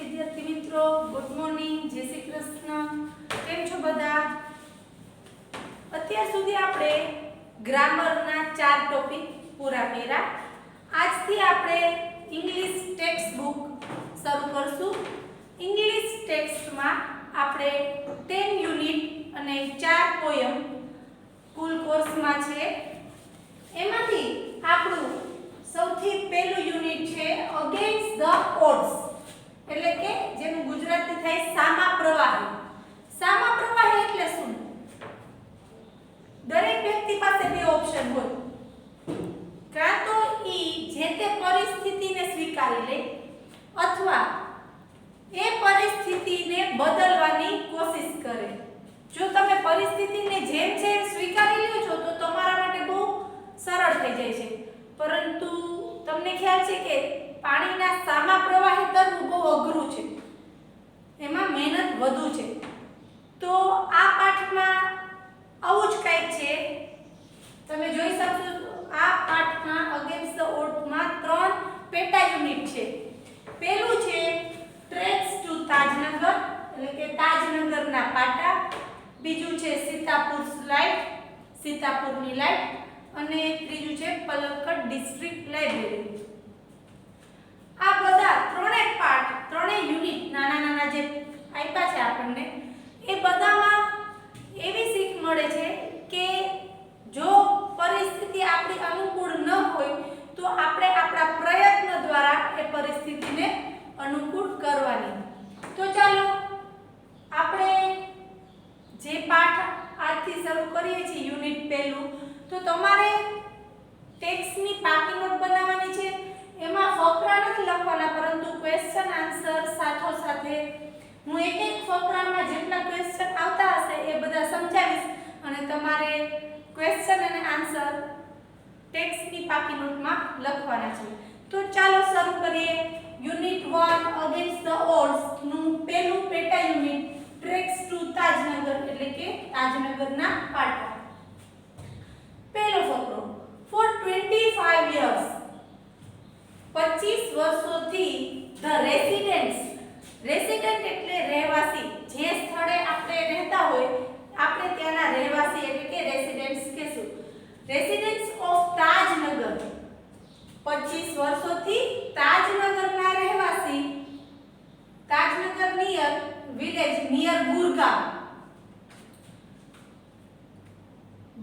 વિદ્યાર્થી મિત્રો, good morning, જય શ્રી કૃષ્ણ. કેમ છો બધા? અત્યાર સુધી આપણે ગ્રામરના 4 ટોપિક પૂરા કર્યા. આજથી આપણે ઇંગ્લિશ ટેક્સ્ટ બુક શરૂ કરશું. ઇંગ્લિશ ટેક્સ્ટમાં આપણે 10 યુનિટ અને 4 પોયમ કુલ કોર્સમાં છે. એમાંથી આપણું સૌથી પહેલું યુનિટ છે અગેન્સ્ટ ધ ઓડ્સ, એટલે કે જેનું ગુજરાતી થાય સામા પ્રવાહી. સામા પ્રવાહી એટલે શું? દરેક વ્યક્તિ પાસે બે ઓપ્શન હોય. કાં તો ઈ જે તે પરિસ્થિતિને સ્વીકારી લે અથવા એ પરિસ્થિતિને બદલવાની કોશિશ કરે. જો તમે પરિસ્થિતિને જેમ જેમ સ્વીકારી લ્યો છો તો તમારા માટે બહુ સરળ થઈ જાય છે, પરંતુ તમને ખ્યાલ છે કે પાણીના સામા પ્રવાહી તરવું બહુ અઘરું છે, એમાં મહેનત વધુ છે. તો આ પાઠમાં આવું જ કંઈક છે. તમે જોઈ શકશો આ પાઠમાં અગેન્સ્ટ ધ ઓડ્સમાં 3 પેટા યુનિટ છે. પહેલું છે ટ્રેક્સ ટુ તાજનગર, એટલે કે તાજનગરના પાટા. બીજું છે સીતાપુરની લાઈટ, અને ત્રીજું છે પલક્કડ ડિસ્ટ્રિક્ટ લાઇબ્રેરી. આ બધા ત્રણેય પાઠ, ત્રણેય યુનિટ નાના નાના જે આપ્યા છે આપણને, એ બધામાં એવી શીખ મળે છે કે જો પરિસ્થિતિ આપણી અનુકૂળ ન હોય તો આપણે આપણા પ્રયત્ન દ્વારા એ પરિસ્થિતિને અનુકૂળ કરવાની. તો ચાલો આપણે જે પાઠ આજથી શરૂ કરીએ છીએ યુનિટ પહેલું, તો તમારે ટેક્સ્ટની પાકી નોટ બનાવવાની છે. એમાં ફકરા નથી લખવાના, પરંતુ ક્વેશ્ચન આન્સર સાથે હું એક ફકરામાં જેટલા ક્વેશ્ચન આવતા હશે એ બધા સમજાવીશ, અને તમારે ક્વેશ્ચન અને આન્સર ટેક્સ્ટની પાકી નોટમાં લખવાના છે. તો ચાલો શરૂ કરીએ. યુનિટ 1 અગેન્સ્ટ ધ ઓડ્સ નું પહેલું પેટા યુનિટ ટ્રેક્સ ટુ તાજનગર, એટલે કે તાજનગરના પાટા. પહેલો ફકરો, ફોર 25 years, 25 વર્ષોથી ધ રેસિડેન્ટ્સ, રેસિડેન્ટ એટલે રહેવાસી, જે સ્થળે આપણે રહેતા હોય આપણે ત્યાંના રહેવાસી એટલે કે રેસિડેન્ટ્સ કહેશું. રેસિડેન્ટ્સ ઓફ તાજનગર, 25 વર્ષોથી તાજનગરના રહેવાસી. Tajnagar near village, near Gurgaon,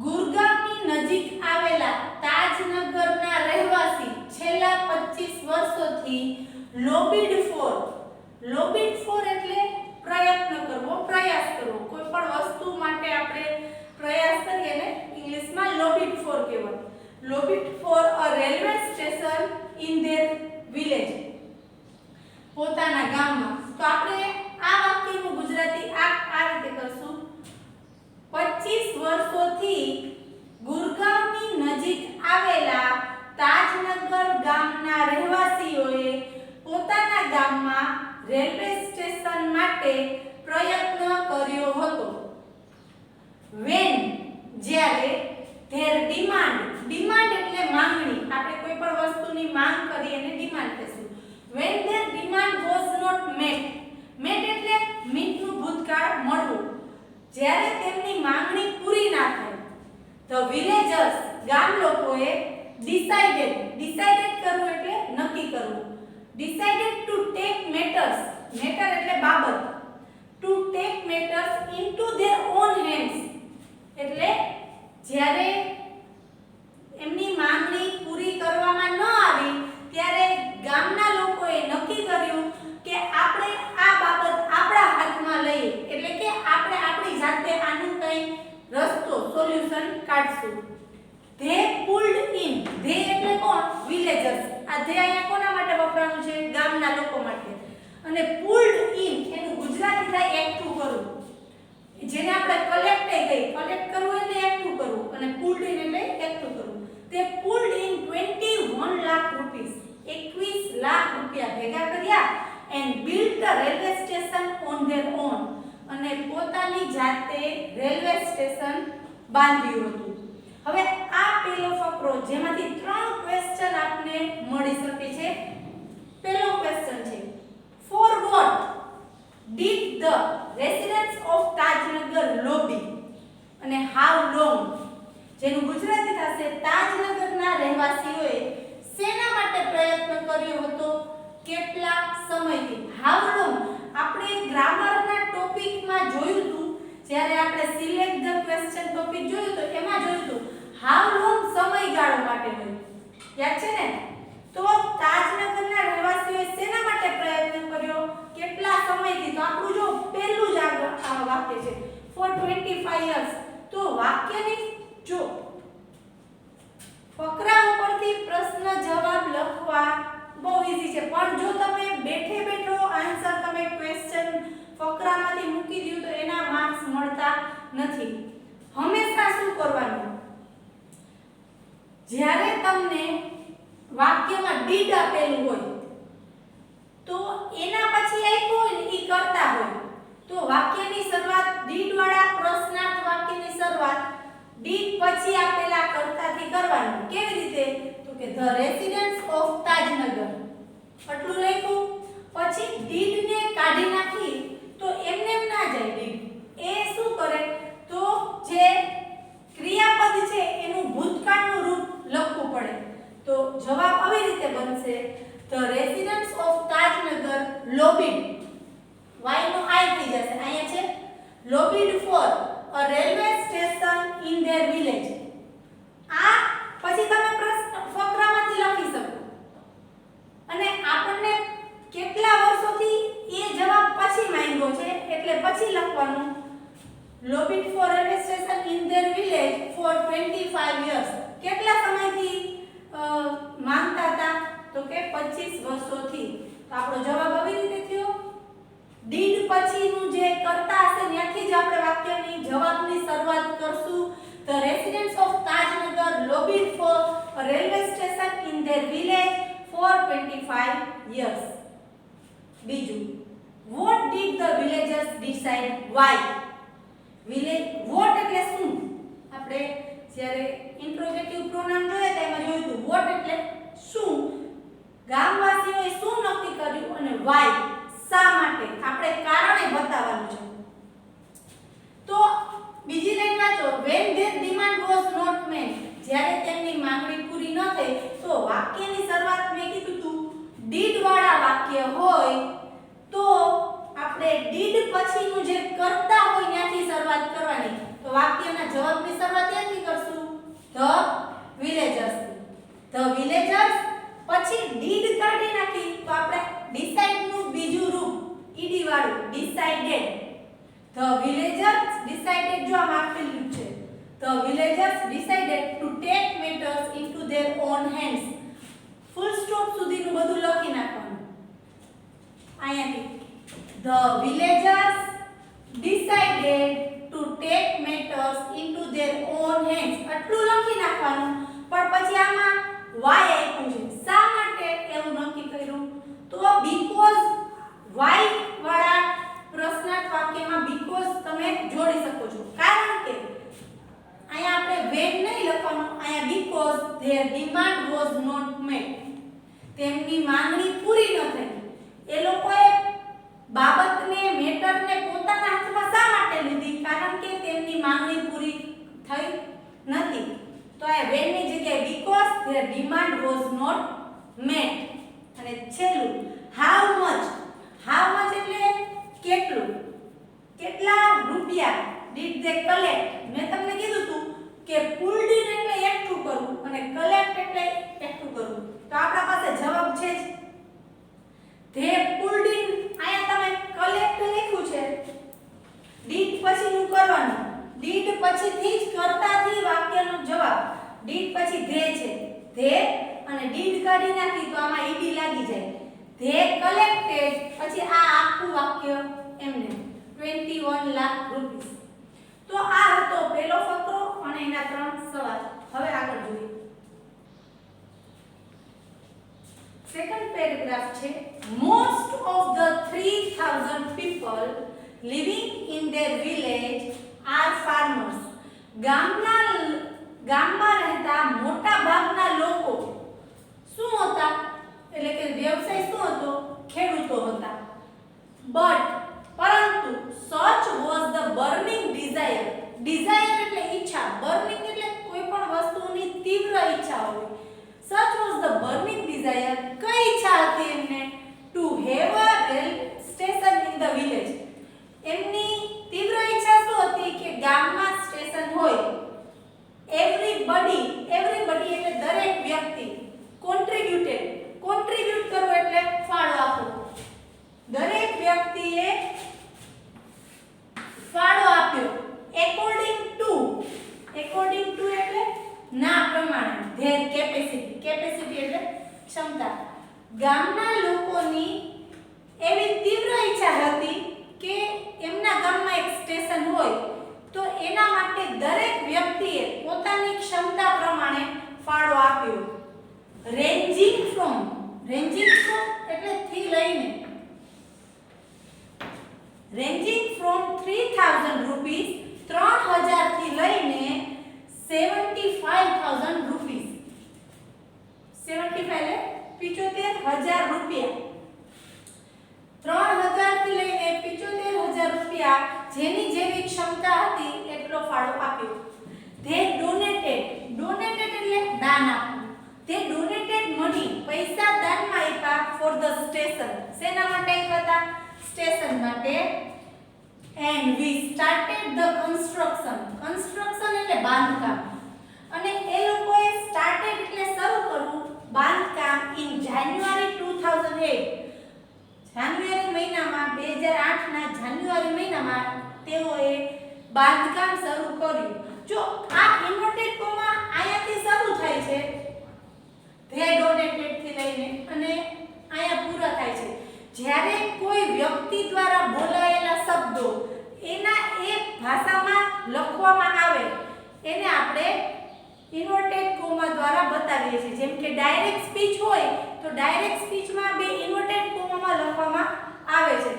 ગુરગાંવની નજીક આવેલા તાજનગરના રહેવાસી છેલ્લા 25 વર્ષોથી લોબિડ ફોર, લોબિડ ફોર એટલે પ્રયત્ન કરવો, પ્રયાસ કરવો. કોઈ પણ વસ્તુ માટે આપણે પ્રયાસ કરીએ ને ઇંગ્લિશમાં લોબિડ ફોર કહેવાય. Lobbied for a railway station in their village, પોતાના ગામમાં. તો આપણે આ વાક્યનું ગુજરાતી આ રીતે કરશું. 25 વર્ષોથી ગુરગાંવની નજીક આવેલા તાજનગર ગામના રહેવાસીઓએ પોતાના ગામમાં રેલવે સ્ટેશન માટે પ્રયત્ન કર્યો હતો. when, જ્યારે, their demand, ડિમાન્ડ એટલે માંગણી. આપણે કોઈ પણ વસ્તુની માંગ કરીએ એને ડિમાન્ડ કહેશું. when their demand was not met, met એટલે મીટનું ભૂતકાળ મળવું, જ્યારે તેમની માંગણી પૂરી ના થઈ, the villagers, ગામ લોકોએ ડિસાઇડેડ કરવું એટલે નક્કી કરવું, decided to take matters, matter એટલે બાબત, to take matters into their own hands, એટલે જ્યારે એમની માંગણી પૂરી કરવામાં ન આવી ત્યારે ગામના લોકોએ નક્કી કર્યું કે આપણે આ બાબત આપણા હાથમાં લઈએ, એટલે કે આપણે આપણી જાતે આનું કંઈ રસ્તો, solution કાઢશું. they pulled in, they એટલે કોણ? વિલેજર્સ. આ they અહીંયા કોના માટે વપરાયું છે? ગામના લોકો માટે. અને pulled in એનું ગુજરાતી થાય એકઠું કરવું, જેને આપણે કલેક્ટ કલેક્ટ કરવું એટલે એકઠું કરવું, અને pulled in એટલે એકઠું કરવું. they pulled in 21 લાખ રૂપિયા, 21 લાખ રૂપિયા ભેગા કર્યા and built a railway station on their own, અને પોતાની જાતે રેલવે સ્ટેશન બાંધ્યું હતું. હવે આ પહેલો ફકરો જેમાંથી 3 ક્વેશ્ચન આપને મળી શકે છે. પહેલો ક્વેશ્ચન છે, for what, the residents of Tajnagar lobby અને હાઉ લોંગ, જેનું ગુજરાતી થશે તાજનગરના રહેવાસીઓએ શેના માટે પ્રયત્ન કર્યો હતો, કેટલા સમયથી. હાઉ લોંગ આપણે ગ્રામરના ટોપિકમાં જોયું હતું, જ્યારે આપણે સિલેક્ટ ધ ક્વેશ્ચન ટોપિક જોયું તો એમાં જોયું હતું હાઉ લોંગ સમયગાળો માટે હોય, યાદ છે ને. તો તાજનગરના રહેવાસીઓએ શેના માટે પ્રયત્ન કર્યો, કેટલા સમયથી. તો આપણું જો પહેલું જ આ વાક્ય છે for 25 years. તો વાક્યની જો ફકરા ઉપરથી પ્રશ્ન જવાબ લખવા બહુ ઈઝી છે, પણ જો તમે બેઠે બેઠો આન્સર તમે ક્વેશ્ચન ફકરામાંથી મૂકી દો તો એના માર્ક્સ મળતા નથી. હંમેશા શું કરવાનું, જ્યારે તમને વાક્યમાં ડીડ આપેલું હોય તો એના પછી આપ્યું હોય ને ઈ કરતા હોય તો વાક્યની શરૂઆત ડીડ વાળા પ્રશ્નાર્થ વાક્યની શરૂઆત ડીડ પછી આપેલા કર્તાથી કરવાનું. કેવી રીતે, તો કે ધ રેસિડન્ટ્સ ઓફ તાજનગર આટલું લખ્યું, પછી ડીડ ને કાઢી નાખી તો એમને ના જાય ડીડ. એ શું કરે તો જે ક્રિયાપદ છે એનું ભૂતકાળનું રૂપ લખવું પડે. તો જવાબ આવી રીતે બનશે the residents of Tajnagar lobbied, Y નો આઈ થઈ જશે, અહીંયા છે lobbied for a railway station in their village. આ પછી તમે પ્રશ્ન ફકરામાંથી લખી શકો અને આપણને કેટલા વર્ષોથી એ જવાબ પછી માંગ્યો છે એટલે પછી લખવાનું lobbied for railway station in their village for 25 years. કેટલા સમયથી માંગતા હતા, તો કે 25 વર્ષોથી. તો આપણો જવાબ આવી રીતે થયો. ડીડ પછીનું જે કર્તા હશે ત્યાંથી જ આપણે વાક્યની જવાબની શરૂઆત કરશું. The residents of Tajnagar lobbied for a railway station in their village for 25 years. બીજું, what did the villagers decide why? What એટલે શું, આપણે જ્યારે ઇન્ટ્રોગેટિવ પ્રોનાઉન જોયા હતા એમાં જોયું હતું વોટ એટલે શું, ગામવાસીઓએ શું નક્કી કર્યું અને વાય શા માટે, આપણે કારણે બતાવવાનું છે. તો બીજી લાઈન વાંચો, when their demand was not met, જ્યારે તેમની માંગણી પૂરી ન થઈ તો વાક્યની શરૂઆત મેં કીધું હતું ડીડ વાળા વાક્ય હોય તો આપણે ડીડ પછીનું જે કર્તા હોય ત્યાંથી શરૂઆત કરવાની. તો વાક્યના જવાબની શરૂઆત ક્યાંથી કરશું, ધ વિલેજર્સ. ધ વિલેજર્સ પછી ડીડ કાઢી નાખી તો આપણે ડિસાઇડ નું બીજું રૂપ ઈડી વાળું ડિસાઇડેડ. ધ વિલેજર્સ ડિસાઇડેડ જો આમ આપેલું છે the villagers decided to take matters into there on hands. Full stop સુધીનું બધું લખી નાખવાનું અહીંયાથી. The villagers decided to take matters into their own hands. આટલું લખી નાખવાનું, પણ પછી આમાં why આપ્યું છે, શા માટે એવું નક્કી કર્યું, તો because why વાળા પ્રશ્નાર્થ વાક્યમાં because તમે જોડી શકો છો. કારણ કે અહીંયા આપણે when નહીં લખવાનું, અહીંયા because their demand was not met. તેમની માંગણી પૂરી ન થઈ. એ લોકોએ બાબતને મેટરને પોતાના હાથમાં શા માટે લીધી, કારણ કે તેમની માંગણી પૂરી થઈ નથી. તો આ when ની જગ્યાએ because their demand was not met. અને છેલ્લું how much. how much એટલે કેટલું, કેટલા રૂપિયા did they collect. મેં તમને કીધું હતું કે pulled in એટલે એકઠું કરવું અને collect એટલે એકઠું કરવું. તો આપણા પાસે જવાબ છે જ they pulled in. અહીંયા તમે collect લખ્યું છે, did પછીનું કરવાનું, did પછીથી જ કર્તાથી વાક્યનો જવાબ, did પછી they છે, they અને did કાઢી નાખી તો આમાં ed લાગી જાય. they collected પછી આ આખું વાક્ય એમને 21 લાખ રૂપિયા. તો આ હતો પહેલો ફકરો અને એના 3 સવાલ. હવે આગળ જોઈએ. સેકન્ડ પેરેગ્રાફ છે, most of the 3000 people living in their village are farmers. ગામમાં રહેતા મોટા ભાગના લોકો શું હતા, એટલે કે વ્યવસાય શું હતો, ખેડૂતો હતા. પરંતુ ડિઝાયર એટલે ઈચ્છા, બર્નિંગ એટલે કોઈ પણ વસ્તુની તીવ્ર ઈચ્છા હોય. સચ વોઝ ધ બર્નિંગ ડિઝાયર. કઈ ઈચ્છા હતી એમને? To have a rail station in the village. એમની તીવ્ર ઈચ્છા શું હતી કે ગામમાં સ્ટેશન હોય. એવરીબડી એટલે દરેક વ્યક્તિ. કોન્ટ્રીબ્યુટ કરવો એટલે ફાળો આપવો. દરેક વ્યક્તિએ ફાળો આપ્યો. એકોર્ડિંગ ટુ એટલે ના પ્રમાણે. ધેર કેપેસિટી એટલે ક્ષમતા. ગામના લોકોની એવી તીવ્ર ઈચ્છા હતી કે એમના ગામમાં એક સ્ટેશન હોય તો એના માટે દરેક વ્યક્તિએ પોતાની ક્ષમતા પ્રમાણે ફાળો આપ્યો. રેન્જિંગ ફ્રોમ એટલે થી લઈને 3000 રૂપીસ 3000 થી લઈને 75000 રૂપીસ. 75 એટલે 75000 રૂપિયા. 3000 થી લઈને 75000 રૂપિયા જેની જેવી ક્ષમતા હતી એટલો ફાળો આપ્યો. ધે ડોનેટેડ એટલે દાન આપવું. ધે ડોનેટેડ મની પૈસા દાનમાં આપ્યા ફોર ધ સ્ટેશન. શેના માટે આપ્યા હતા? સ્ટેશન માટે. And we started the construction એટલે બાંધકામ. અને એ લોકોએ સ્ટાર્ટેડ એટલે શરૂ કરવું બાંધકામ ઇન જાન્યુઆરી 2008. જાન્યુઆરી મહિનામાં 2008 ના જાન્યુઆરી મહિનામાં તેઓએ બાંધકામ શરૂ કર્યું. જો આ ઇન્વર્ટેડ કોમા અહીંયાથી શરૂ થાય છે ધે ડોનેટેડ થી લઈને અને અહીંયા પૂરા થાય છે. જ્યારે કોઈ વ્યક્તિ દ્વારા બોલાયેલા શબ્દો એના એ ભાષામાં લખવામાં આવે એને આપણે ઇન્વર્ટેડ કોમા દ્વારા બતાવીએ છીએ. જેમ કે ડાયરેક્ટ સ્પીચ હોય તો ડાયરેક્ટ સ્પીચમાં બે ઇન્વર્ટેડ કોમામાં લખવામાં આવે છે.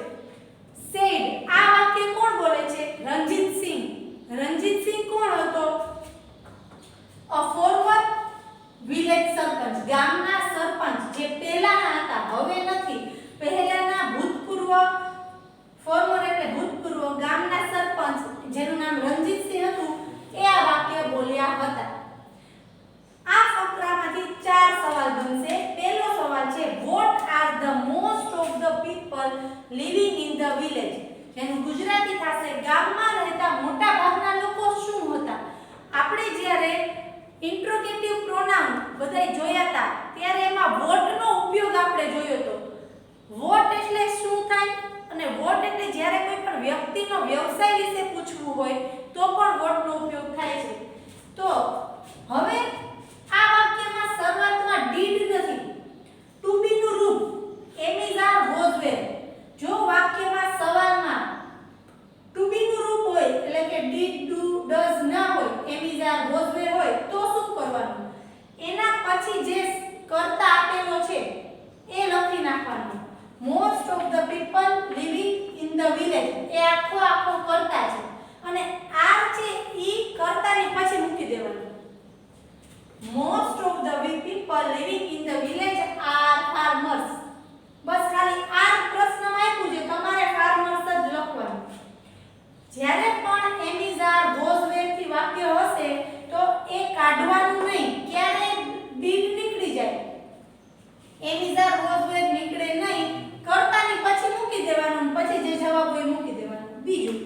સેડ આ વાક્ય કોણ બોલે છે? રણજીત સિંહ કોણ હતો? અ ફોર્મર વિલેજ સરપંચ. ગામના સરપંચ જે પહેલાના હતા, હવે નથી, પહેલાના ભૂતપૂર્વ. ફોર્મર એટલે ભૂતપૂર્વ. ગામના સરપંચ જેનું નામ રણજીત સિંહ હતું એ આ વાક્ય બોલ્યા હતા. આ ફકરામાંથી 4 સવાલ બનશે. પહેલો સવાલ છે what are the most of the people living in the village. જેનું ગુજરાતી થશે ગામમાં રહેતા મોટા ભાગના લોકો શું હતા? આપણે જ્યારે ઇન્ટ્રોગેટિવ પ્રોનાઉન બધાય જોયા હતા ત્યારે એમાં વોટ નો ઉપયોગ આપણે જોયો હતો. વોટ એટલે શું થાય અને વોટ એટલે જ્યારે કોઈ પણ વ્યક્તિનો વ્યવસાય વિશે પૂછવું હોય તો પણ વોટ નો ઉપયોગ થાય છે. તો હવે આ વાક્યમાં શરૂઆતમાં ડીડ નથી. ટુ બી નું રૂપ એમિઝાર વોઝ વેર. જો વાક્યમાં સવાલમાં ટુ બી નું રૂપ હોય એટલે કે ડીડ ડુ ડઝ ના હોય, એમિઝાર વોઝ વેર હોય તો શું કરવાનું? એના પછી જે કર્તા આપેલો છે એ લખી નાખવાનો. Most of the people living in the village એ આખો કર્તા છે અને આર છે ઈ કર્તાની પછી મૂકી દેવાનું. Most of the people living in the village are farmers. બસ ખાલી આર પ્રશ્નમાં આપ્યું છે, તમારે ફાર્મર્સ જ લખવાનું. જ્યારે પણ એમિઝાર વોઝ વેર થી વાક્ય હશે તો એ કાઢવાનું નહીં. ક્યારે ડીડ નીકળી જાય, એમિઝાર વોઝ વેર નીકળે નહીં, કર્તાની પછી મૂકી દેવાનું, પછી જે જવાબ હોય મૂકી દેવાનું. બીજું,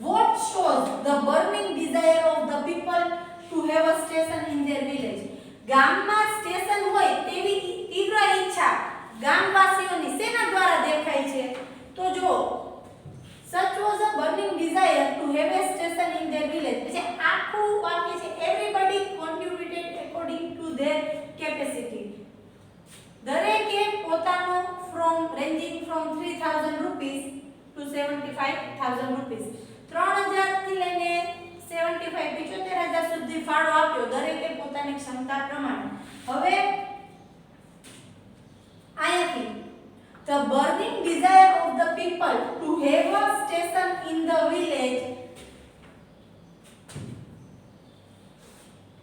what shows the burning desire of the people to have a station in their village. ગામમાં સ્ટેશન હોય તેવી તીવ્ર ઈચ્છા ગામવાસીઓની શેના દ્વારા દેખાય છે? તો જો such was a burning desire to have a station in their village. એટલે આખું વાક્ય છે everybody contributed according to their capacity. દરેકે પોતાનો ranging from 3000 rupees to 75000 rupees. 3000 થી લઈને 75000 સુધી ફાળો આપ્યો દરેકે પોતાની ક્ષમતા પ્રમાણે. હવે અહીંયાથી the burning desire of the people to have a station in the village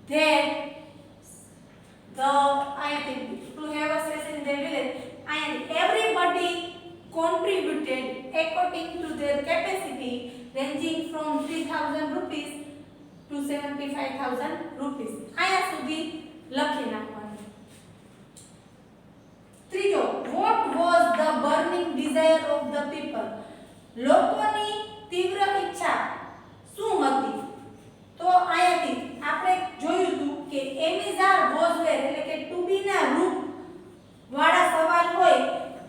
that to have a station in their village and everybody contributed according to their capacity ranging from 3000 rupees 275,000 rupees આયા સુધી લખી નાખવાનું. ત્રીજો, what was the burning desire of the people? લોકોની તીવ્ર ઈચ્છા શું હતી? તો આયાથી આપણે જોયું હતું કે એમિઝાર વોઝવેર એટલે કે ટુ બી ના રૂપ વાળા સવાલ હોય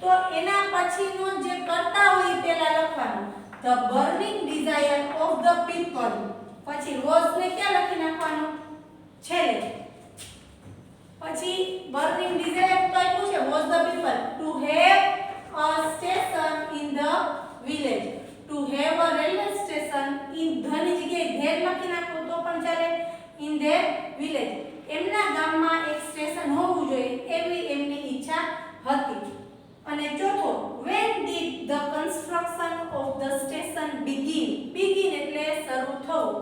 તો એના પછીનો જે કરતા હોય પેલા લખવાનું the burning desire of the people, પછી was ને ક્યાં લખી નાખવાનું છેલ્લે. પછી burning desire તો આપ્યું છે was the people to have a station in the village, to have a railway station in ધની જગ્યાએ ધેર લખી નાખો તો પણ ચાલે, in their village એમના ગામમાં એક સ્ટેશન હોવું જોઈએ એવી એમની ઈચ્છા હતી. અને ચોથો, when did the construction of the station begin? begin એટલે શરૂ થવું.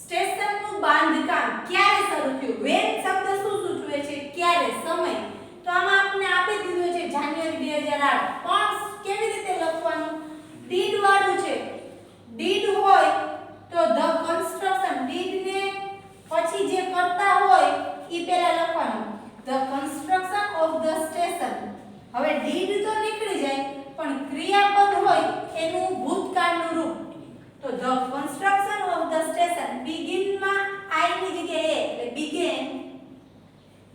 સ્ટેશનનું બાંધકામ ક્યારે શરૂ થયું? when શબ્દ શું સૂચવે છે? ક્યારે, સમય. તો આમાં આપણે આપી દીધું છે જાન્યુઆરી 2008. પણ કેવી રીતે લખવાનું? did વાળું છે. did હોય તો the construction, did ને પછી જે કરતા હોય ઈ પહેલા લખવાનું the construction of the station. હવે did તો નીકળી જાય પણ ક્રિયાપદ હોય એનું ભૂતકાળનું રૂપ. તો the construction of the station begin માં I ની જગ્યાએ એટલે began,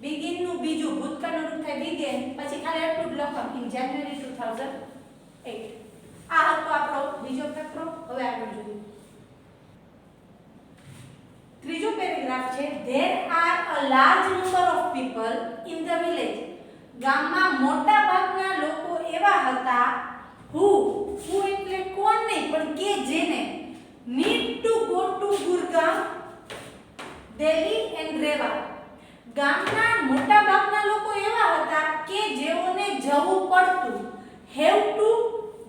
begin નું બીજું ભૂતકાળનું રૂપ થાય began, પછી ખાલી એટલું જ લખવાનું in January 2008. આ હતો આપણો બીજો ફકરો. હવે આગળ જોઈએ. ત્રીજો પેરેગ્રાફ છે there are a large number of people in the village. ગામમાં મોટા ભાગના લોકો એવા હતા who એટલે કોણ નહીં પણ કે જેને need to go to Gurgaon, Delhi and Rewa. ગામના મોટા ભાગના લોકો એવા હતા કે જેઓને જવું પડતું have to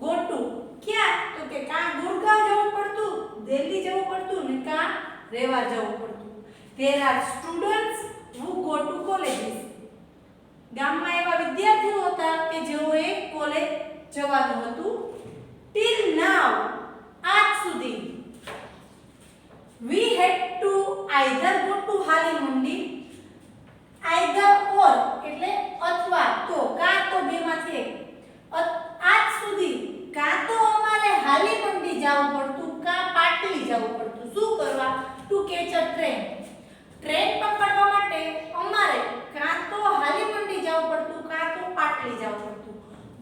go to ક્યાં? તો કે કાં ગુરગાંવ જવું પડતું, દિલ્હી જવું પડતું ને કાં રેવા જવું પડતું. there are students who go to colleges. ગામમાં એવા વિદ્યાર્થીઓ હતા કે જેઓએ કોલેજ જવાનું હતું. till now આજ સુધી we had to either go to હાલી મંડી, either or એટલે અથવા તો, કાં તો બેમાંથી એક. આજ સુધી કાં તો અમારે હાલી મંડી જવું પડતું કાં પાટલી જવું પડતું. શું કરવા? To catch a train. Train પકડવા માટે અમારે કાં તો હાલી મંડી જવું પડતું કાં તો પાટલી જવું પડતું.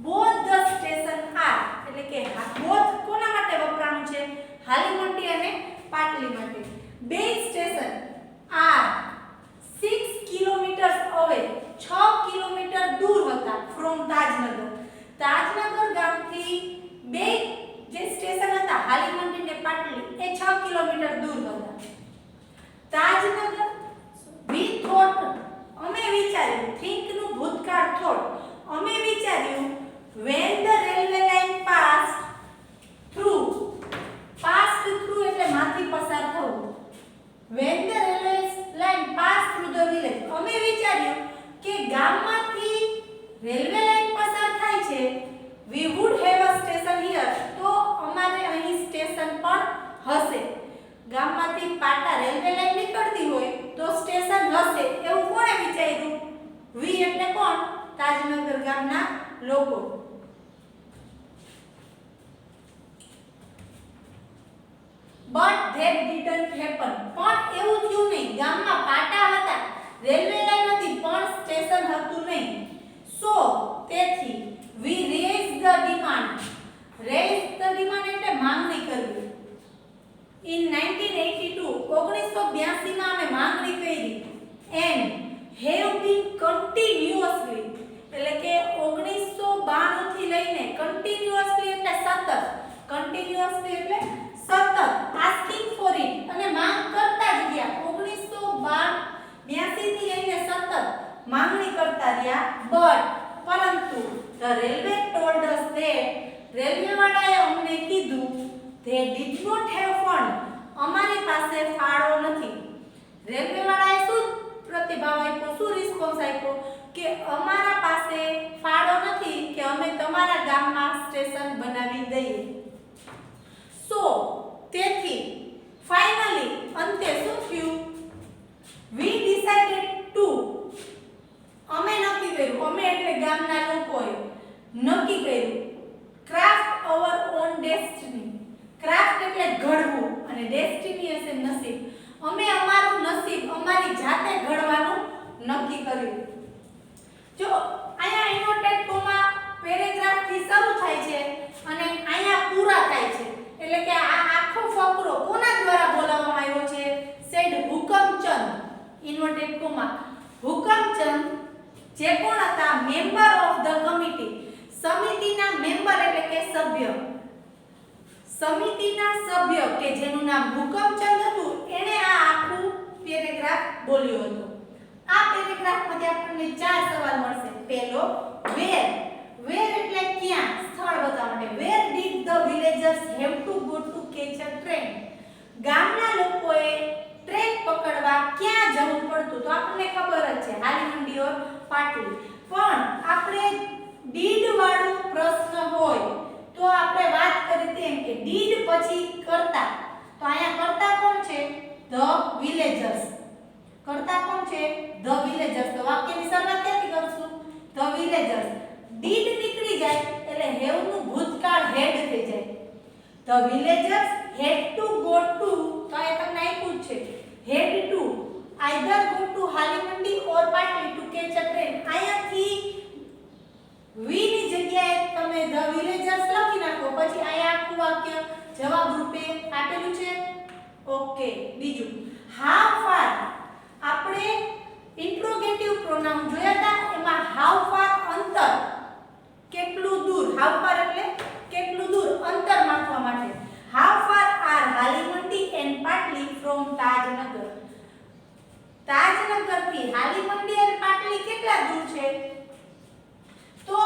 બોથ ધ સ્ટેશન આર એટલે કે બોથ કોના માટે વપરાણું છે? હાલી મંડી અને પાટલી માટે. બે સ્ટેશન આર 6 કિલોમીટર અવે 6 કિલોમીટર દૂર હતા ફ્રોમ તાજનગર. તાજનગર ગામથી બે જે સ્ટેશન હતા હાલી મંડી ને પાટલી એ 6 કિલોમીટર દૂર હતા. તાજનગર વી થોટ અમે વિચાર્યું, થિંક નું ભૂતકાળ થોટ, અમે વિચાર્યું when the railway line passed through, passed through એટલે માંથી પસાર થવું. when the railway line passed through the village, અમે વિચાર્યું કે ગામમાંથી રેલવે લાઈન પસાર થાય છે we would have a station here, તો અમારે અહીં સ્ટેશન પણ હશે. ગામમાંથી પાટા રેલવે લાઈન નીકળતી હોય તો સ્ટેશન હશે એવું કોણે વિચાર્યું? વી એટલે કોણ? તાજનગર ગામના લોકો. but that didn't happen, પણ એવું થયું નહીં. ગામમાં પાટા હતા, રેલવે લાઈન હતી પણ સ્ટેશન હતું નહીં. so તેથી we raised the demand, raise the demand એટલે માંગણી કરવી. in 1982 માં અમે માંગણી કરી and have been continuously એટલે કે 1992 થી લઈને continuously એટલે સતત, continuously એટલે સતત asking for it અને માંગ કરતા જ ગયા. 1982 થી લઈને સતત માંગણી કરતા રહ્યા. but પરંતુ the railway told us that railway વાળાએ અમને કીધું they did not have fund, અમારી પાસે ફાળો નથી. રેલવે વાળાએ શું પ્રતિભાવ આપ્યો, શું રિસ્પોન્સ આપ્યો કે અમારા પાસે ફાળો નથી કે અમે તમારા ગામમાં સ્ટેશન બનાવી દઈએ. so તેથી ફાઇનલી અંતે શું થયું? વી ડિસાઇડેડ ટુ, અમે નક્કી કર્યું, અમે એટલે ગામના લોકોએ નક્કી કર્યું, craft hour on destiny. Craft એટલે ઘડવું અને ડેસ્ટિની એટલે નસીબ. અમે અમારું નસીબ અમારી જાતે ઘડવાનું નક્કી કર્યું. જો અહીંયા ઇન્વર્ટેડ કોમા પેરેગ્રાફ થી શરૂ થાય છે અને અહીંયા પૂરા થાય છે. એટલે કે આ આખો ફકરો કોના દ્વારા બોલાવવામાં આવ્યો છે? Said Hukamchand, inverted comma. Hukamchand જે કોણ હતા? Member of the committee. સમિતિના મેમ્બર એટલે કે સભ્ય. સમિતિના સભ્ય કે જેનું નામ હુકમચંદ હતું, એણે આ આખું પેરેગ્રાફ બોલ્યો હતો. આ પેરેગ્રાફમાંથી આપણને 4 સવાલ મળશે. પહેલો, વેર. વેર એટલે ક્યાં, સ્થળ બતાવવા માટે. Where did the villagers have to go to catch a train. ગામના લોકોએ ટ્રેન પકડવા ક્યાં જવું પડતું? તો આપણને ખબર જ છે, હાલીમંડી ઓર પાટલી. પણ આપણે ડીડ વાળો પ્રશ્ન હોય તો આપણે વાત કરી તેમ કે ડીડ પછી કરતા. તો અહીંયા કરતા કોણ છે? The villagers. કરતા કોણ છે? The villagers. તો વાક્યની શરૂઆત ક્યાંથી કરશું? The villagers. ડીડ નીકળી જાય એટલે હેવ નું ભૂતકાળ હેડ થઈ જાય. The villagers had to go to, તો એ તમને આપ્યું છે had to either go to Halimandi or Patli to catch a train. અહીંયાથી વી ની જગ્યાએ તમે ધ વિલેજર્સ લખી નાખો, પછી અહીંયા આખું વાક્ય જવાબ રૂપે આપેલું છે. ઓકે. બીજું, હાઉ ફાર. આપણે ઇન્ટ્રોગેટિવ પ્રોનાઉન જોયા હતા, એમાં હાઉ ફાર અંતર, કેટલું દૂર. હાઉ ફાર એટલે કેટલું દૂર, અંતર માપવા માટે. How far R Halimandi and પાટલી ફ્રોમ તાજનગર. તાજનગર થી હાલીમંડી અને પાટલી કેટલા દૂર છે? તો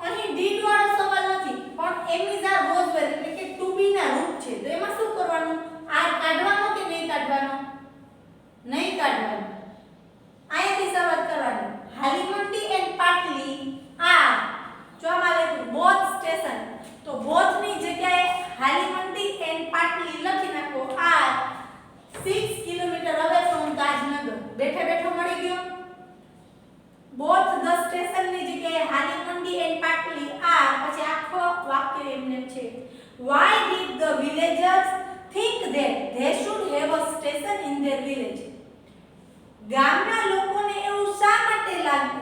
અહીં ડીડ વાળો સવાલ નથી, પણ એમ ઇઝ આર વોઝ વેર એટલે કે ટુ બી ના રૂપ છે. તો એમાં શું કરવાનું? આર કાઢવાનો કે નહીં કાઢવાનો? નહીં કાઢવાનો. અહીંયાથી શરૂઆત કરવાની. હાલીમંડી એન્ડ પાટલી આર, જો આમાં લખ્યું બોથ સ્ટેશન, તો બોથ ની જગ્યાએ હાલીમંડી એન્ડ પાટલી લખી નાખો. Are 6 kilometre away from Tajnagar. બેઠે બેઠો મળી ગયો. બોથ ધ સ્ટેશન ની જગ્યાએ હાલીમંડી એન્ડ પાટલી આર, પછી આખો વાક્ય એમને છે. Why did the villagers think that they should have a station in their village? ગામના લોકોને એવું શા માટે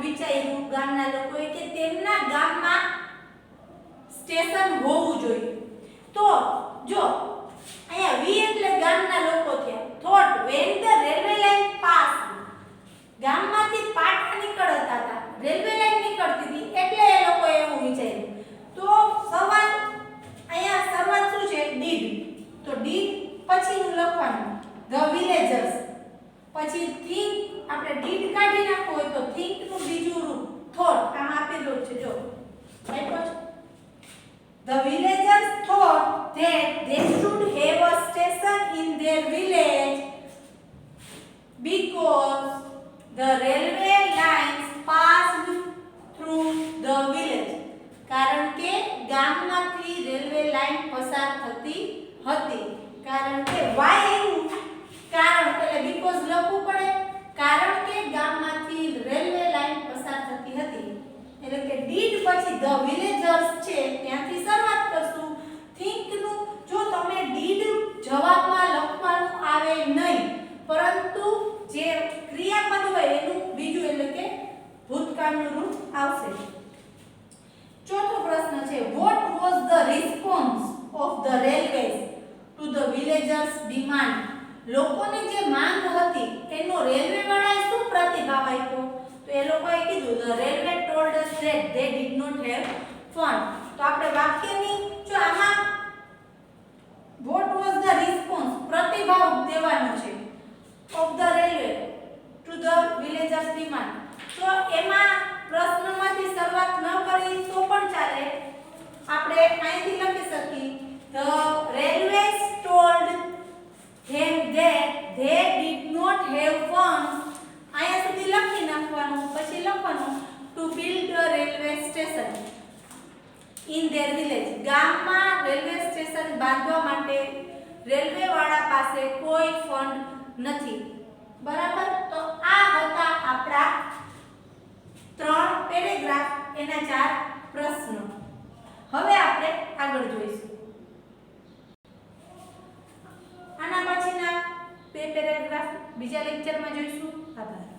વિચાર્યું, ગામના લોકોએ, કે તેમના ગામમાં સ્ટેશન હોવું જોઈએ? તો જો અહીંયા વી એટલે ગામના લોકો થયા. Thought when the railway line passed, ગામમાંથી પાટા નીકળતા હતા, રેલવે લાઈન નીકળતી હતી, એટલે એ લોકો એવું વિચાર્યું. તો સવાલ અહીંયા શરૂઆત શું છે? ડીડ. તો ડીડ પછીનું લખવાનું ધ વિલેજર્સ, પછી થિંક. આપણે ડીડ કાઢી નાખવું હોય તો થિંક નું બીજું રૂપ થોટ. આમ આપેલું છે, જો આપ્યો છે. The villagers thought that they should have a station in their village because the railway lines passed through the village. કારણ કે ગામમાંથી રેલવે લાઈન પસાર થતી હતી. કારણ કે why એવું? કારણ એટલે because લખવું પડે. કારણ કે ગામમાંથી રેલવે લાઈન પસાર થતી હતી. એટલે કે ડીડ પછી ધ વિલેજર્સ છે ત્યાંથી શરૂઆત કરશું. થિંક નું જો તમે ડીડ જવાબમાં લખવાનું આવે નહીં, પરંતુ જે ક્રિયાપદ હોય એનું બીજું એટલે કે ભૂતકાળનું રૂપ આવશે. ચોથો પ્રશ્ન છે, what was the response of the railways to the villagers demand? લોકોની જે માંગ હતી એનો રેલવે વાળાએ શું પ્રતિભાવ આપ્યો? તો એ લોકોએ કીધું the railway told us that they did not have fund. તો આપણે વાક્યની જો આમાં what was the response પ્રતિભાવ દેવાનો છે of the railway to the villagers demand. તો એમાં પ્રશ્નમાંથી શરૂઆત ન કરી તો પણ ચાલે. આપણે અહીંથી લખી શકીએ the railways told them that they did not have funds. અહીંયા સુધી લખી નાખવાનું, પછી લખવાનું to build a railway station in their village. ગામમાં રેલવે સ્ટેશન બાંધવા માટે રેલવે વાળા પાસે કોઈ ફંડ નથી. બરાબર. તો આ હતા આપણા 3 પેરેગ્રાફ એના 4 પ્રશ્નો. હવે આપણે આગળ જોઈશું. આના પછીના 2 પેરેગ્રાફ બીજા લેક્ચરમાં જોઈશું. આભાર.